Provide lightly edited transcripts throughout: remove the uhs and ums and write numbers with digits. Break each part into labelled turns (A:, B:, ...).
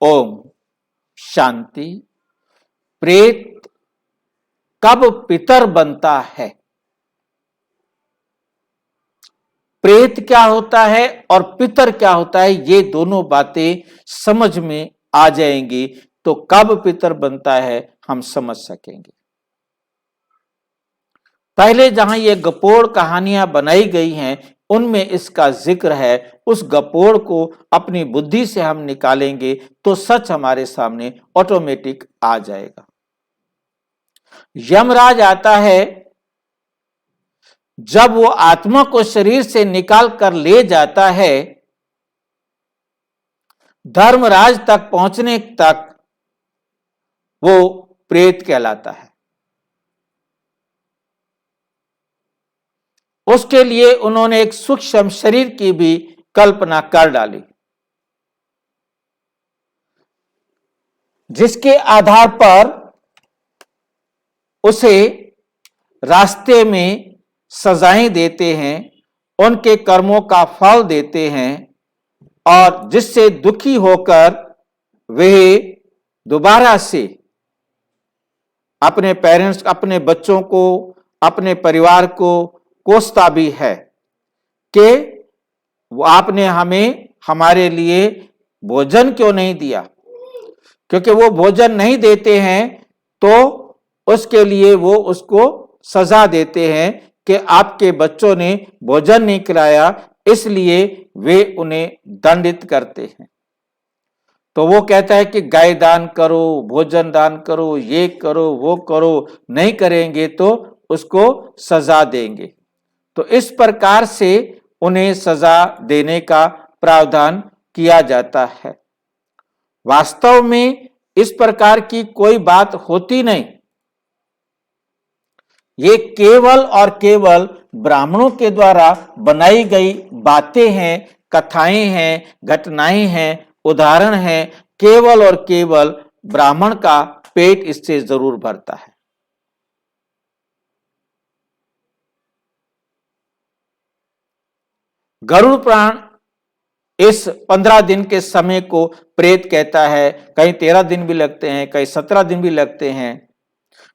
A: ओम शांति। प्रेत कब पितर बनता है, प्रेत क्या होता है और पितर क्या होता है, ये दोनों बातें समझ में आ जाएंगी तो कब पितर बनता है हम समझ सकेंगे। पहले जहां ये गपोड़ कहानियां बनाई गई हैं उनमें इसका जिक्र है। उस गपोड़ को अपनी बुद्धि से हम निकालेंगे तो सच हमारे सामने ऑटोमेटिक आ जाएगा। यमराज आता है जब वो आत्मा को शरीर से निकाल कर ले जाता है, धर्मराज तक पहुंचने तक वो प्रेत कहलाता है। उसके लिए उन्होंने एक सूक्ष्म शरीर की भी कल्पना कर डाली, जिसके आधार पर उसे रास्ते में सजाएं देते हैं, उनके कर्मों का फल देते हैं और जिससे दुखी होकर वे दोबारा से अपने पेरेंट्स, अपने बच्चों को, अपने परिवार को कोसता भी है कि वो आपने हमें हमारे लिए भोजन क्यों नहीं दिया। क्योंकि वो भोजन नहीं देते हैं तो उसके लिए वो उसको सजा देते हैं कि आपके बच्चों ने भोजन नहीं खिलाया, इसलिए वे उन्हें दंडित करते हैं। तो वो कहता है कि गाय दान करो, भोजन दान करो, ये करो, वो करो, नहीं करेंगे तो उसको सजा देंगे। तो इस प्रकार से उन्हें सजा देने का प्रावधान किया जाता है। वास्तव में इस प्रकार की कोई बात होती नहीं। ये केवल और केवल ब्राह्मणों के द्वारा बनाई गई बातें हैं, कथाएं हैं, घटनाएं हैं, उदाहरण हैं। केवल और केवल ब्राह्मण का पेट इससे जरूर भरता है। गरुड़ पुराण इस 15 दिन के समय को प्रेत कहता है। कहीं 13 दिन भी लगते हैं, कहीं 17 दिन भी लगते हैं।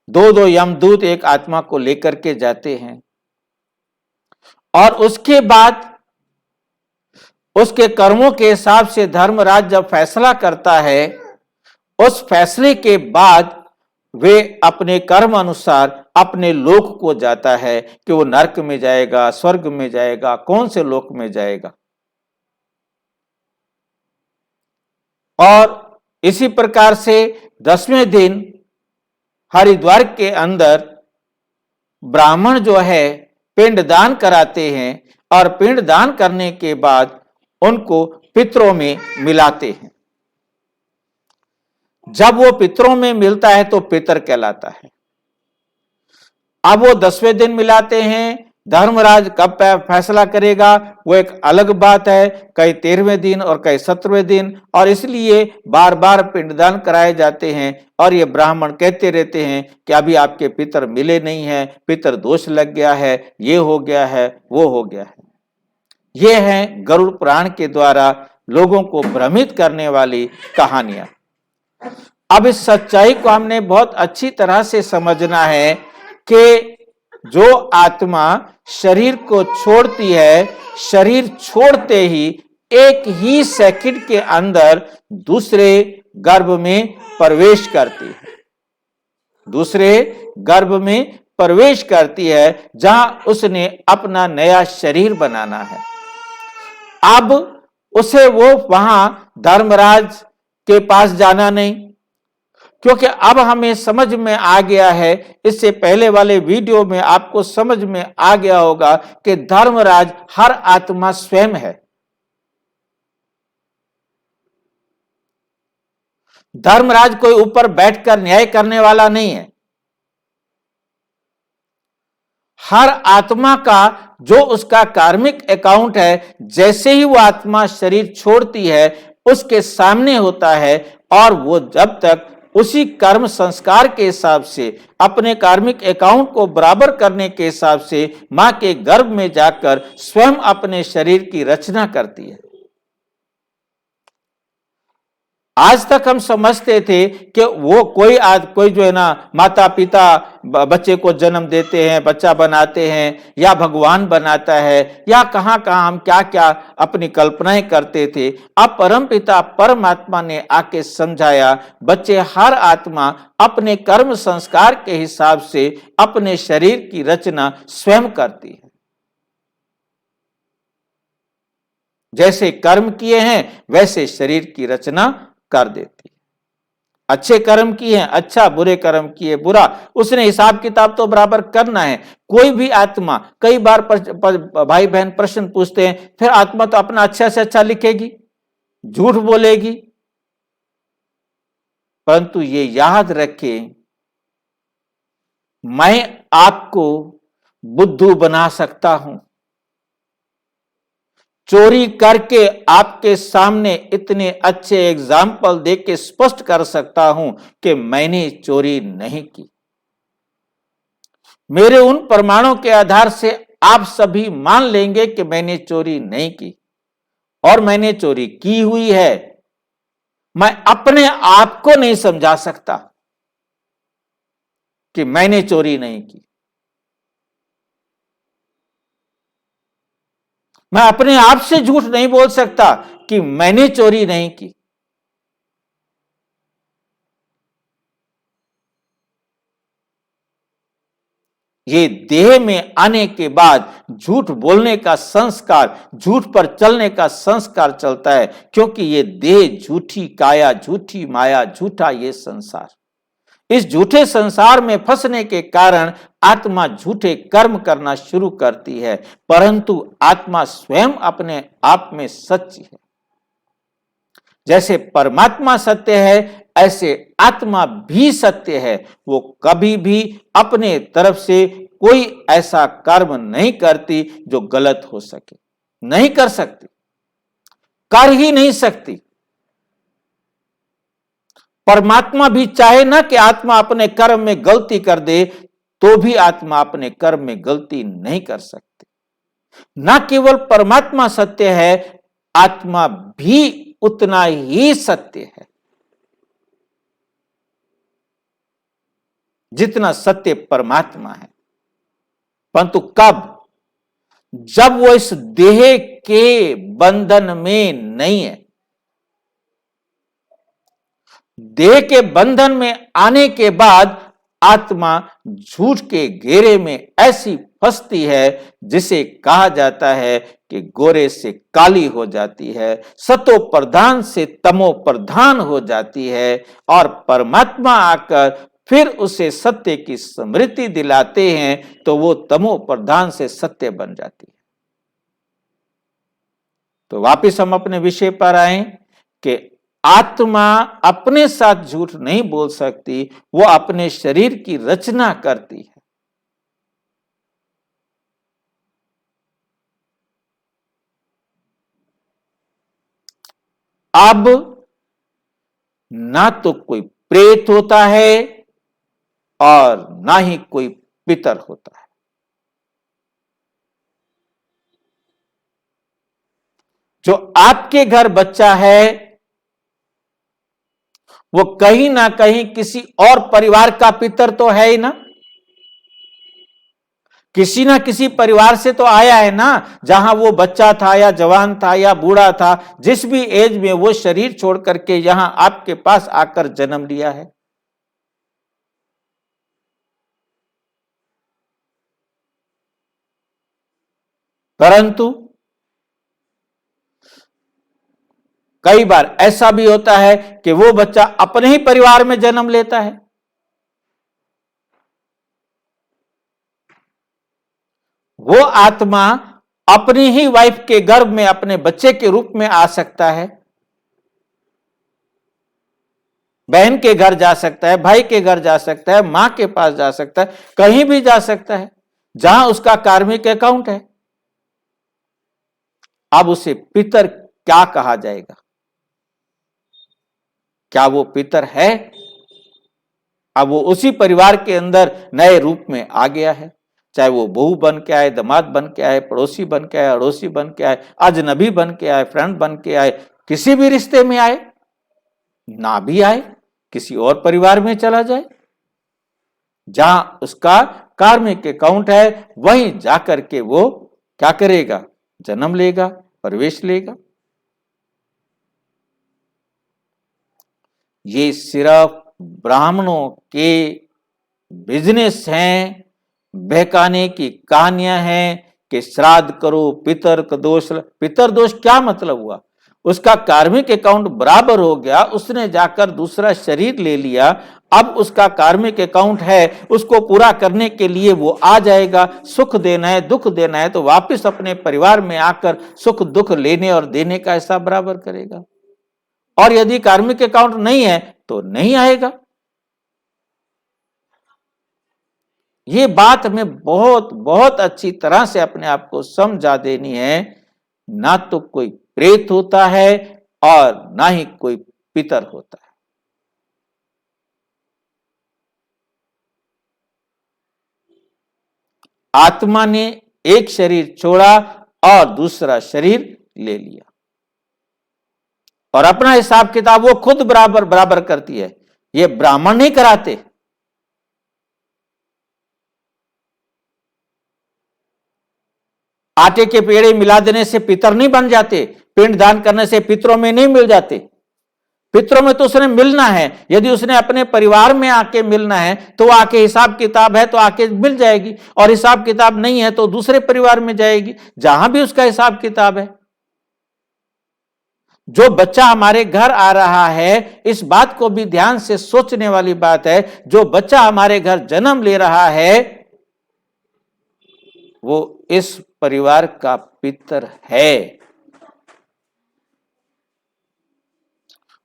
A: दो यमदूत एक आत्मा को लेकर के जाते हैं और उसके बाद उसके कर्मों के हिसाब से धर्मराज जब फैसला करता है, उस फैसले के बाद वे अपने कर्म अनुसार अपने लोक को जाता है कि वो नरक में जाएगा, स्वर्ग में जाएगा, कौन से लोक में जाएगा। और इसी प्रकार से 10वें दिन हरिद्वार के अंदर ब्राह्मण जो है पिंडदान कराते हैं और पिंडदान करने के बाद उनको पितरों में मिलाते हैं। जब वो पितरों में मिलता है तो पितर कहलाता है। अब वो 10वें दिन मिलाते हैं। धर्मराज कब फैसला करेगा वो एक अलग बात है, कई 13वें दिन और कई 17वें दिन, और इसलिए बार बार पिंडदान कराए जाते हैं। और ये ब्राह्मण कहते रहते हैं कि अभी आपके पितर मिले नहीं हैं, पितर दोष लग गया है, ये हो गया है, वो हो गया है। ये है गरुड़ पुराण के द्वारा लोगों को भ्रमित करने वाली कहानियां। अब इस सच्चाई को हमने बहुत अच्छी तरह से समझना है कि जो आत्मा शरीर को छोड़ती है, शरीर छोड़ते ही एक ही सेकंड के अंदर दूसरे गर्भ में प्रवेश करती है, दूसरे गर्भ में प्रवेश करती है जहां उसने अपना नया शरीर बनाना है। अब उसे वो वहां धर्मराज के पास जाना नहीं, क्योंकि अब हमें समझ में आ गया है, इससे पहले वाले वीडियो में आपको समझ में आ गया होगा कि धर्मराज हर आत्मा स्वयं है। धर्मराज कोई ऊपर बैठकर न्याय करने वाला नहीं है। हर आत्मा का जो उसका कार्मिक अकाउंट है, जैसे ही वो आत्मा शरीर छोड़ती है उसके सामने होता है, और वो जब तक उसी कर्म संस्कार के हिसाब से अपने कार्मिक अकाउंट को बराबर करने के हिसाब से मां के गर्भ में जाकर स्वयं अपने शरीर की रचना करती है। आज तक हम समझते थे कि वो कोई जो है ना, माता पिता बच्चे को जन्म देते हैं, बच्चा बनाते हैं, या भगवान बनाता है, या कहां कहां हम क्या क्या अपनी कल्पनाएं करते थे। अब परमपिता परमात्मा ने आके समझाया, बच्चे हर आत्मा अपने कर्म संस्कार के हिसाब से अपने शरीर की रचना स्वयं करती है। जैसे कर्म किए हैं वैसे शरीर की रचना कर देती है। अच्छे कर्म किए हैं अच्छा, बुरे कर्म किए बुरा, उसने हिसाब किताब तो बराबर करना है। कोई भी आत्मा, कई बार भाई बहन प्रश्न पूछते हैं, फिर आत्मा तो अपना अच्छा से अच्छा लिखेगी, झूठ बोलेगी। परंतु ये याद रखें, मैं आपको बुद्धू बना सकता हूं, चोरी करके आपके सामने इतने अच्छे एग्जाम्पल देके स्पष्ट कर सकता हूं कि मैंने चोरी नहीं की। मेरे उन प्रमाणों के आधार से आप सभी मान लेंगे कि मैंने चोरी नहीं की, और मैंने चोरी की हुई है। मैं अपने आप को नहीं समझा सकता कि मैंने चोरी नहीं की। मैं अपने आप से झूठ नहीं बोल सकता कि मैंने चोरी नहीं की। ये देह में आने के बाद झूठ बोलने का संस्कार, झूठ पर चलने का संस्कार चलता है, क्योंकि ये देह झूठी काया, झूठी माया, झूठा ये संसार। इस झूठे संसार में फंसने के कारण आत्मा झूठे कर्म करना शुरू करती है, परंतु आत्मा स्वयं अपने आप में सच्ची है। जैसे परमात्मा सत्य है, ऐसे आत्मा भी सत्य है। वो कभी भी अपने तरफ से कोई ऐसा कर्म नहीं करती जो गलत हो सके, नहीं कर सकती, कर ही नहीं सकती। परमात्मा भी चाहे ना कि आत्मा अपने कर्म में गलती कर दे, तो भी आत्मा अपने कर्म में गलती नहीं कर सकती। ना केवल परमात्मा सत्य है, आत्मा भी उतना ही सत्य है जितना सत्य परमात्मा है। परंतु कब? जब वो इस देह के बंधन में नहीं है। देह के बंधन में आने के बाद आत्मा झूठ के घेरे में ऐसी फंसती है जिसे कहा जाता है कि गोरे से काली हो जाती है, सतो प्रधान से तमो प्रधान हो जाती है, और परमात्मा आकर फिर उसे सत्य की स्मृति दिलाते हैं तो वो तमो प्रधान से सत्य बन जाती है। तो वापिस हम अपने विषय पर आए कि आत्मा अपने साथ झूठ नहीं बोल सकती, वो अपने शरीर की रचना करती है। अब ना तो कोई प्रेत होता है और ना ही कोई पितर होता है। जो आपके घर बच्चा है वो कहीं ना कहीं किसी और परिवार का पितर तो है ही ना, किसी ना किसी परिवार से तो आया है ना। जहां वो बच्चा था या जवान था या बूढ़ा था, जिस भी एज में वो शरीर छोड़ करके यहां आपके पास आकर जन्म लिया है। परंतु कई बार ऐसा भी होता है कि वो बच्चा अपने ही परिवार में जन्म लेता है। वो आत्मा अपनी ही वाइफ के गर्भ में अपने बच्चे के रूप में आ सकता है, बहन के घर जा सकता है, भाई के घर जा सकता है, मां के पास जा सकता है, कहीं भी जा सकता है जहां उसका कार्मिक अकाउंट है। अब उसे पितर क्या कहा जाएगा? क्या वो पितर है? अब वो उसी परिवार के अंदर नए रूप में आ गया है, चाहे वो बहू बन के आए, दामाद बन के आए, पड़ोसी बन के आए, अड़ोसी बन के आए, अजनबी बन के आए, फ्रेंड बन के आए, किसी भी रिश्ते में आए, ना भी आए, किसी और परिवार में चला जाए, जहां उसका कार्मिक अकाउंट है वहीं जाकर के वो क्या करेगा, जन्म लेगा, प्रवेश लेगा। ये सिर्फ ब्राह्मणों के बिजनेस हैं, बहकाने की कहानियां हैं कि श्राद्ध करो, पितर दोष क्या मतलब हुआ? उसका कार्मिक अकाउंट बराबर हो गया, उसने जाकर दूसरा शरीर ले लिया, अब उसका कार्मिक अकाउंट है, उसको पूरा करने के लिए वो आ जाएगा। सुख देना है, दुख देना है तो वापस अपने परिवार में आकर सुख दुख लेने और देने का हिसाब बराबर करेगा। और यदि कार्मिक अकाउंट नहीं है तो नहीं आएगा। ये बात हमें बहुत बहुत अच्छी तरह से अपने आप को समझा देनी है। ना तो कोई प्रेत होता है और ना ही कोई पितर होता है। आत्मा ने एक शरीर छोड़ा और दूसरा शरीर ले लिया और अपना हिसाब किताब वो खुद बराबर बराबर करती है। ये ब्राह्मण नहीं कराते। आटे के पेड़े मिला देने से पितर नहीं बन जाते, पिंड दान करने से पितरों में नहीं मिल जाते। पितरों में तो उसने मिलना है। यदि उसने अपने परिवार में आके मिलना है तो आके हिसाब किताब है तो आके मिल जाएगी, और हिसाब किताब नहीं है तो दूसरे परिवार में जाएगी जहां भी उसका हिसाब किताब है। जो बच्चा हमारे घर आ रहा है, इस बात को भी ध्यान से सोचने वाली बात है, जो बच्चा हमारे घर जन्म ले रहा है वो इस परिवार का पितर है।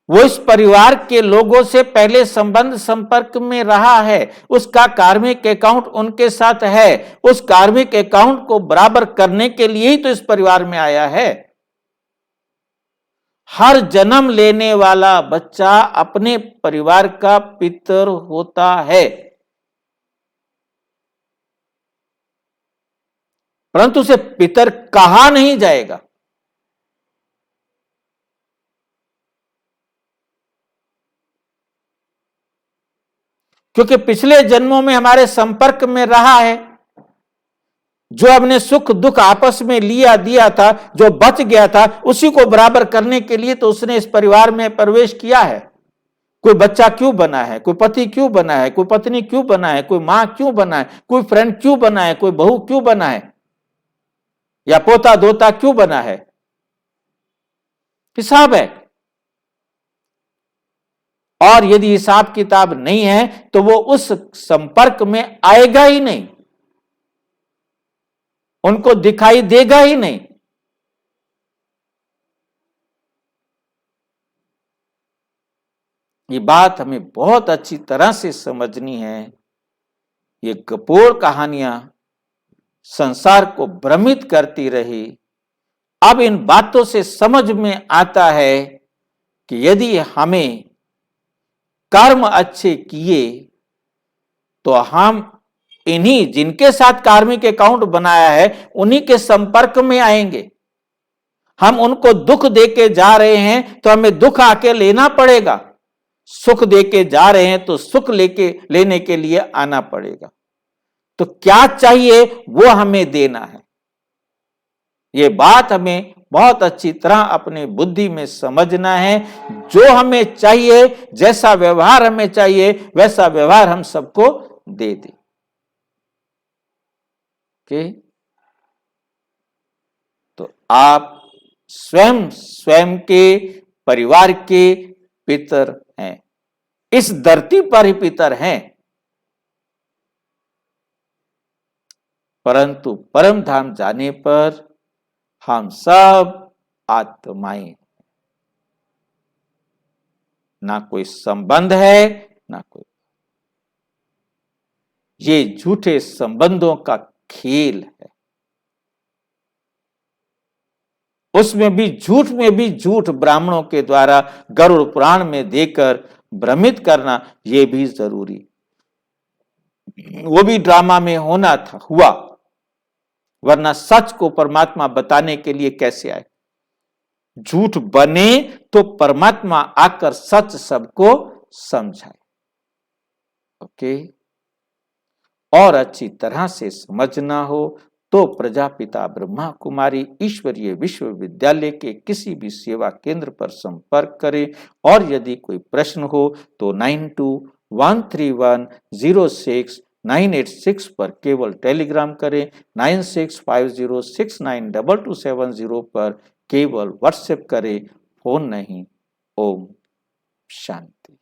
A: वो इस परिवार के लोगों से पहले संबंध संपर्क में रहा है, उसका कार्मिक अकाउंट उनके साथ है। उस कार्मिक अकाउंट को बराबर करने के लिए ही तो इस परिवार में आया है। हर जन्म लेने वाला बच्चा अपने परिवार का पितर होता है, परंतु उसे पितर कहा नहीं जाएगा। क्योंकि पिछले जन्मों में हमारे संपर्क में रहा है, जो हमने सुख दुख आपस में लिया दिया था, जो बच गया था, उसी को बराबर करने के लिए तो उसने इस परिवार में प्रवेश किया है। कोई बच्चा क्यों बना है, कोई पति क्यों बना है, कोई पत्नी क्यों बना है, कोई मां क्यों बना है, कोई फ्रेंड क्यों बना है, कोई बहू क्यों बना है, या पोता दोता क्यों बना है? हिसाब है। और यदि हिसाब किताब नहीं है तो वो उस संपर्क में आएगा ही नहीं, उनको दिखाई देगा ही नहीं। ये बात हमें बहुत अच्छी तरह से समझनी है। ये कपोल कहानियां संसार को भ्रमित करती रही। अब इन बातों से समझ में आता है कि यदि हमें कर्म अच्छे किए तो हम इन्हीं जिनके साथ कार्मिक अकाउंट बनाया है उन्हीं के संपर्क में आएंगे। हम उनको दुख देके जा रहे हैं तो हमें दुख आके लेना पड़ेगा, सुख देके जा रहे हैं तो सुख लेने के लिए आना पड़ेगा। तो क्या चाहिए वो हमें देना है। ये बात हमें बहुत अच्छी तरह अपनी बुद्धि में समझना है। जो हमें चाहिए, जैसा व्यवहार हमें चाहिए, वैसा व्यवहार हम सबको दे दें। तो आप स्वयं के परिवार के पितर हैं, इस धरती पर ही पितर हैं, परंतु परम धाम जाने पर हम सब आत्माएं, ना कोई संबंध है ना कोई। ये झूठे संबंधों का खेल है। उसमें भी झूठ में भी झूठ ब्राह्मणों के द्वारा गरुड़ पुराण में देकर भ्रमित करना, यह भी जरूरी, वो भी ड्रामा में होना था, हुआ, वरना सच को परमात्मा बताने के लिए कैसे आए। झूठ बने तो परमात्मा आकर सच सबको समझाए। ओके, और अच्छी तरह से समझना हो तो प्रजापिता ब्रह्मा कुमारी ईश्वरीय विश्वविद्यालय के किसी भी सेवा केंद्र पर संपर्क करें, और यदि कोई प्रश्न हो तो 9213106986 पर केवल टेलीग्राम करें, 9650692270 पर केवल व्हाट्सएप करें, फोन नहीं। ओम शांति।